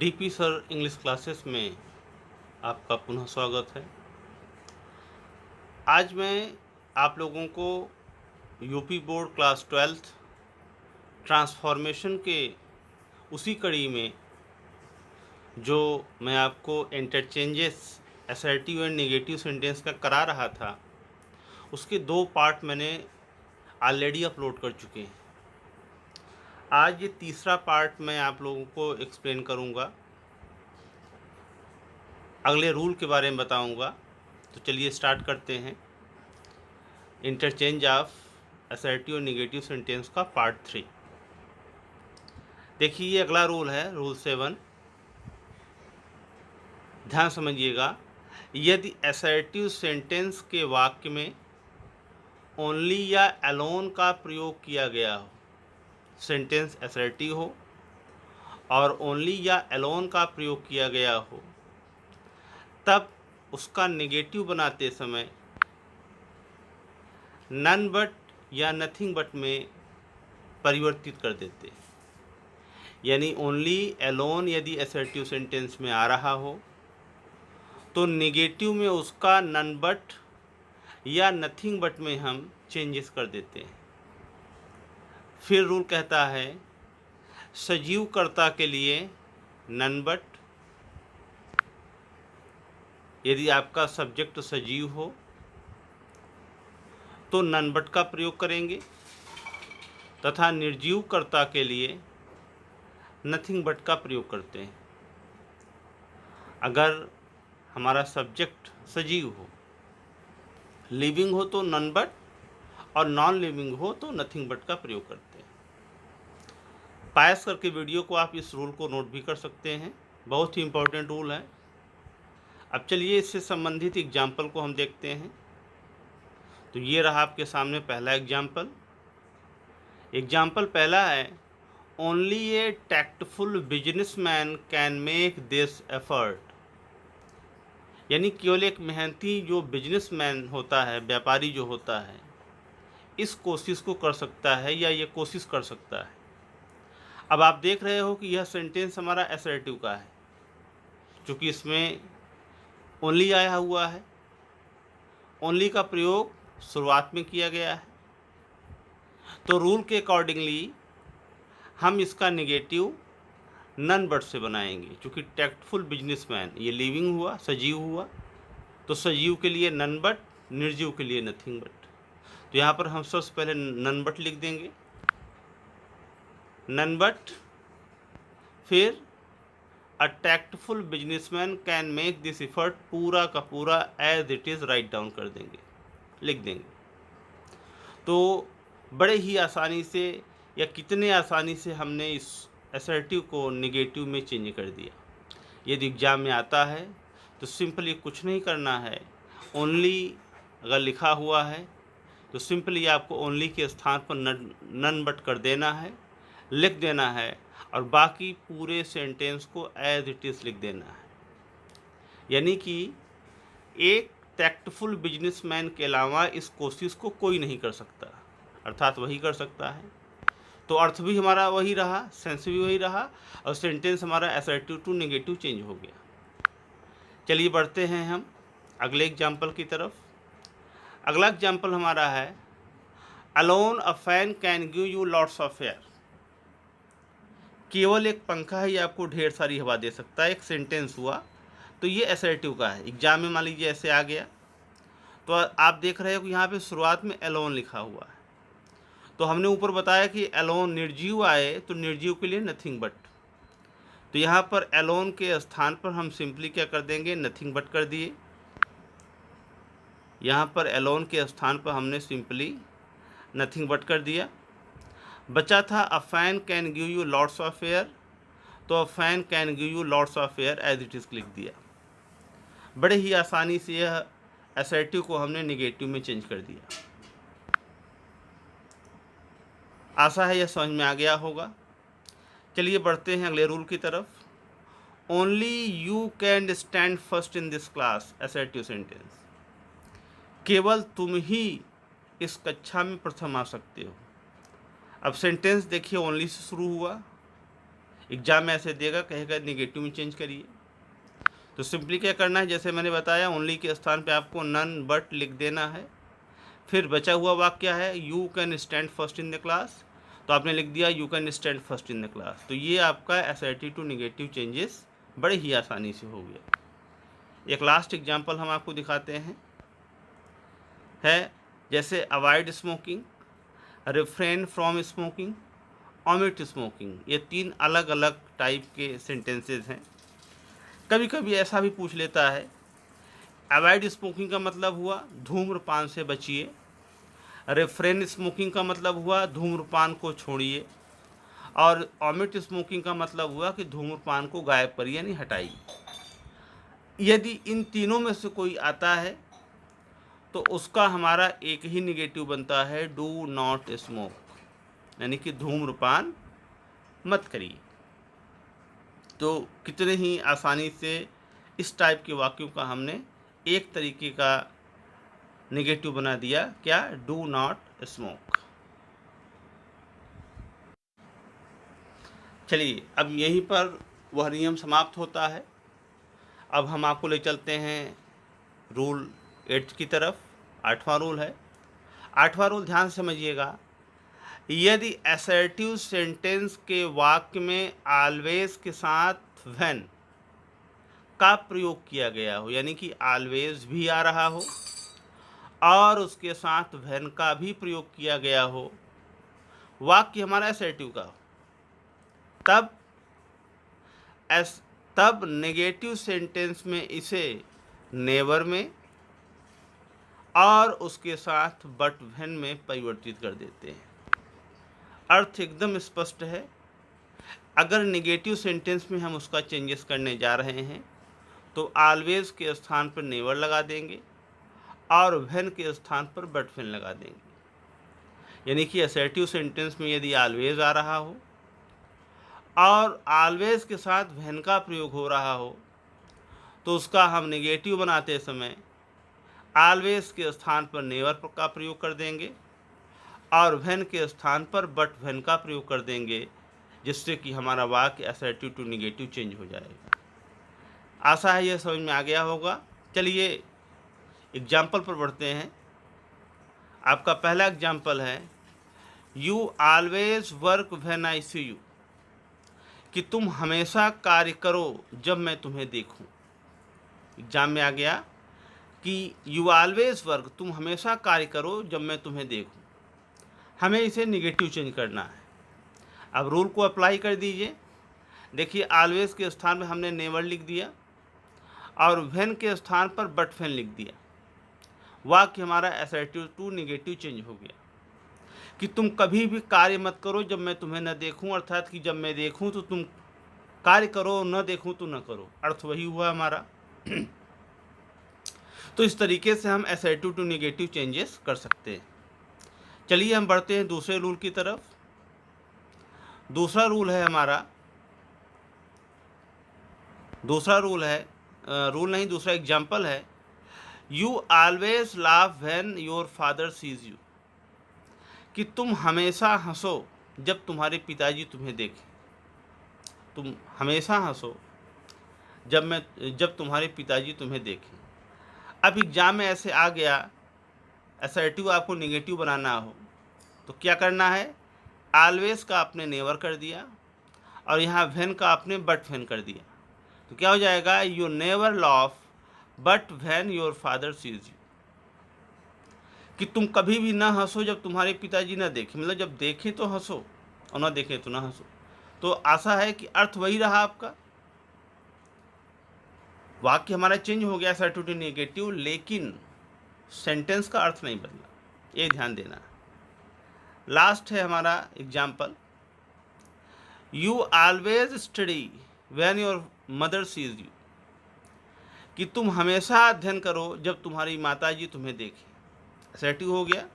DP sir English classes में आपका पुनः स्वागत है। आज मैं आप लोगों को UP board class 12th transformation के उसी कड़ी में जो मैं आपको interchanges assertive and negative sentence का करा रहा था, उसके 2 पार्ट मैंने ऑलरेडी अपलोड कर चुके हैं। आज ये तीसरा पार्ट मैं आप लोगों को एक्सप्लेन करूँगा, अगले रूल के बारे में बताऊँगा। तो चलिए स्टार्ट करते हैं इंटरचेंज ऑफ असर्टिव और नेगेटिव सेंटेंस का पार्ट 3। देखिए ये अगला रूल है, रूल 7। ध्यान समझिएगा, यदि असर्टिव सेंटेंस के वाक्य में ओनली या अलोन का प्रयोग किया गया हो, सेंटेंस असर्टिव हो और ओनली या अलोन का प्रयोग किया गया हो, तब उसका नेगेटिव बनाते समय नन बट या नथिंग बट में परिवर्तित कर देते हैं। यानी ओनली अलोन यदि असर्टिव सेंटेंस में आ रहा हो तो नेगेटिव में उसका नन बट या नथिंग बट में हम चेंजेस कर देते हैं। फिर रूल कहता है सजीव कर्ता के लिए नन बट, यदि आपका सब्जेक्ट सजीव हो तो नन बट का प्रयोग करेंगे, तथा निर्जीव कर्ता के लिए नथिंग बट का प्रयोग करते हैं। अगर हमारा सब्जेक्ट सजीव हो, लिविंग हो तो नन बट और नॉन लिविंग हो तो नथिंग बट का प्रयोग करते हैं। पास करके वीडियो को आप इस रूल को नोट भी कर सकते हैं, बहुत ही इम्पोर्टेंट रूल है। अब चलिए इससे संबंधित एग्जाम्पल को हम देखते हैं। तो ये रहा आपके सामने पहला एग्जाम्पल। एग्जाम्पल पहला है, only A tactful businessman can make this effort. यानी केवल एक मेहनती जो बिजनेसमैन होता है, व्यापारी जो होता है, इस कोशिश को कर सकता है या ये कोशिश कर सकता है। अब आप देख रहे हो कि यह सेंटेंस हमारा असर्टिव का है, क्योंकि इसमें ओनली आया हुआ है। ओनली का प्रयोग शुरुआत में किया गया है, तो रूल के अकॉर्डिंगली हम इसका नेगेटिव नन बट से बनाएंगे। क्योंकि टैक्टफुल बिजनेसमैन ये लिविंग हुआ, सजीव हुआ, तो सजीव के लिए नन बट, निर्जीव के लिए नथिंग बट। तो यहाँ पर हम सबसे पहले नन बट लिख देंगे, नन बट, फिर a tactful businessman can make this effort, पूरा का पूरा as it is write down कर देंगे, लिख देंगे। तो बड़े ही आसानी से, या कितने आसानी से हमने इस असर्टिव को नेगेटिव में चेंज कर दिया। यदि एग्ज़ाम में आता है तो सिंपली कुछ नहीं करना है, ओनली अगर लिखा हुआ है तो सिंपली आपको ओनली के स्थान पर नन बट कर देना है, लिख देना है, और बाकी पूरे सेंटेंस को एज इट इज़ लिख देना है। यानी कि एक टैक्टफुल बिजनेसमैन के अलावा इस कोशिश को कोई नहीं कर सकता, अर्थात वही कर सकता है। तो अर्थ भी हमारा वही रहा, सेंस भी वही रहा, और सेंटेंस हमारा असर्टिव टू नेगेटिव चेंज हो गया। चलिए बढ़ते हैं हम अगले एग्जाम्पल की तरफ। अगला एग्जाम्पल हमारा है, alone a fan can give you lots of air. केवल एक पंखा ही आपको ढेर सारी हवा दे सकता है। एक सेंटेंस हुआ, तो ये असर्टिव का है। एग्जाम में मान लीजिए ऐसे आ गया, तो आप देख रहे हो कि यहाँ पे शुरुआत में अलोन लिखा हुआ है। तो हमने ऊपर बताया कि अलोन निर्जीव आए तो निर्जीव के लिए नथिंग बट। तो यहाँ पर अलोन के स्थान पर हम सिंपली क्या कर देंगे, नथिंग बट कर दिए। यहाँ पर अलोन के स्थान पर हमने सिंपली नथिंग बट कर दिया। बचा था a fan can give you lots of air, तो a fan can give you lots of air as it is लिख दिया। बड़े ही आसानी से यह असर्टिव को हमने नेगेटिव में चेंज कर दिया। आशा है यह समझ में आ गया होगा। चलिए बढ़ते हैं अगले रूल की तरफ। Only you can stand first in this class, assertive sentence. केवल तुम ही इस कक्षा में प्रथम आ सकते हो। अब सेंटेंस देखिए, ओनली से शुरू हुआ, एग्जाम में ऐसे देगा, कहेगा निगेटिव में चेंज करिए। तो सिंपली क्या करना है, जैसे मैंने बताया ओनली के स्थान पे आपको नन बट लिख देना है। फिर बचा हुआ वाक्य है you can stand first in the class, तो आपने लिख दिया you can stand first in the class. तो ये आपका असर्टिव टू निगेटिव चेंजेस बड़े ही आसानी से हो गया। एक लास्ट एग्जांपल हम आपको दिखाते हैं, है जैसे avoid smoking, refrain from smoking, omit smoking. ये 3 अलग अलग टाइप के सेंटेंसेस हैं। कभी कभी ऐसा भी पूछ लेता है, अवॉइड स्मोकिंग का मतलब हुआ धूम्रपान से बचिए, रिफ्रेन स्मोकिंग का मतलब हुआ धूम्रपान को छोड़िए, और ओमिट स्मोकिंग का मतलब हुआ कि धूम्रपान को गायब करिए यानी हटाइए। यदि इन तीनों में से कोई आता है तो उसका हमारा एक ही निगेटिव बनता है, डू नॉट स्मोक, यानी कि धूम्रपान मत करिए। तो कितने ही आसानी से इस टाइप के वाक्यों का हमने एक तरीके का नेगेटिव बना दिया, क्या, डू नॉट स्मोक। चलिए अब यहीं पर वह नियम समाप्त होता है। अब हम आपको ले चलते हैं रूल 8 की तरफ। 8वां रूल है। 8वां रूल ध्यान से समझिएगा, यदि असर्टिव सेंटेंस के वाक्य में ऑलवेज के साथ व्हेन का प्रयोग किया गया हो, यानी कि ऑलवेज भी आ रहा हो और उसके साथ व्हेन का भी प्रयोग किया गया हो, वाक्य हमारा असर्टिव का हो, तब नेगेटिव सेंटेंस में इसे नेवर में और उसके साथ बट व्हेन में परिवर्तित कर देते हैं। अर्थ एकदम स्पष्ट है। अगर नेगेटिव सेंटेंस में हम उसका चेंजेस करने जा रहे हैं तो ऑलवेज के स्थान पर नेवर लगा देंगे और व्हेन के स्थान पर बट व्हेन लगा देंगे। यानी कि असर्टिव सेंटेंस में यदि ऑलवेज आ रहा हो और ऑलवेज के साथ व्हेन का प्रयोग हो रहा हो तो उसका हम नेगेटिव बनाते समय ऑलवेज के स्थान पर नेवर का प्रयोग कर देंगे और व्हेन के स्थान पर बट व्हेन का प्रयोग कर देंगे, जिससे कि हमारा वाक्य असर्टिव टू नेगेटिव चेंज हो जाएगा। आशा है यह समझ में आ गया होगा। चलिए एग्जाम्पल पर बढ़ते हैं। आपका पहला एग्जाम्पल है, you always work when I see you, कि तुम हमेशा कार्य करो जब मैं तुम्हें देखूं। एग्जाम में आ गया कि यू ऑलवेज वर्क, तुम हमेशा कार्य करो जब मैं तुम्हें देखूं। हमें इसे निगेटिव चेंज करना है। अब रूल को अप्लाई कर दीजिए। देखिए ऑलवेज के स्थान में हमने नेवर लिख दिया और व्हेन के स्थान पर बट व्हेन लिख दिया। वाक्य हमारा असर्टिव टू निगेटिव चेंज हो गया कि तुम कभी भी कार्य मत करो जब मैं तुम्हें न देखूं, अर्थात कि जब मैं देखूं तो तुम कार्य करो, न देखूं तो न करो। अर्थ वही हुआ हमारा। तो इस तरीके से हम असर्टिव टू निगेटिव चेंजेस कर सकते हैं। चलिए हम बढ़ते हैं दूसरे रूल की तरफ। दूसरा रूल है हमारा, दूसरा एग्जाम्पल है, you always laugh when your father sees you, कि तुम हमेशा हंसो जब तुम्हारे पिताजी तुम्हें देखें। तुम हमेशा हंसो जब तुम्हारे पिताजी तुम्हें देखें। अब एग्जाम में ऐसे आ गया, असर्टिव आपको नेगेटिव बनाना हो तो क्या करना है, ऑलवेज का आपने नेवर कर दिया और यहाँ व्हेन का आपने बट व्हेन कर दिया। तो क्या हो जाएगा, you never laugh but when your father sees you, कि तुम कभी भी ना हंसो जब तुम्हारे पिताजी ना देखें। मतलब जब देखें तो हंसो और ना देखें तो ना हंसो। तो आशा है कि अर्थ वही रहा आपका। वाक्य हमारा चेंज हो गया असर्टिव टू नेगेटिव, लेकिन सेंटेंस का अर्थ नहीं बदला, ये ध्यान देना। लास्ट है हमारा example, you always study when your mother sees you, कि तुम हमेशा अध्ययन करो जब तुम्हारी माताजी तुम्हें देखें। असर्टिव हो गया।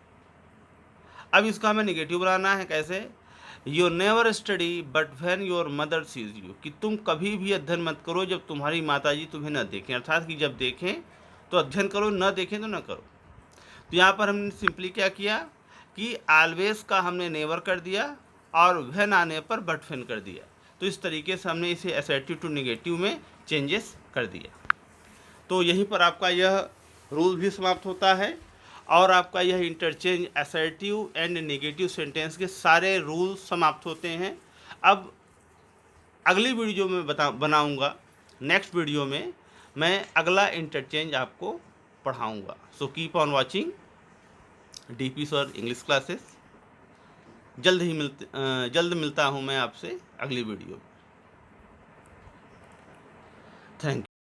अब इसका हमें निगेटिव बनाना है। कैसे, you never study but when your mother sees you, कि तुम कभी भी अध्ययन मत करो जब तुम्हारी माताजी तुम्हें न देखें। अर्थात कि जब देखें तो अध्ययन करो, न देखें तो न करो। तो यहाँ पर हमने सिंपली क्या किया कि ऑलवेज का हमने नेवर कर दिया और व्हेन आने पर बट व्हेन कर दिया। तो इस तरीके से हमने इसे असर्टिव टू नेगेटिव में चेंजेस कर दिया। तो यहीं पर आपका यह रूल भी समाप्त होता है और आपका यह interchange assertive and negative sentence के सारे रूल समाप्त होते हैं। अब अगली वीडियो में बनाऊंगा, नेक्स्ट वीडियो में मैं अगला इंटरचेंज आपको पढ़ाऊंगा। So keep on watching DP sir English classes. जल्द मिलता हूं मैं आपसे अगली वीडियो में। Thank you.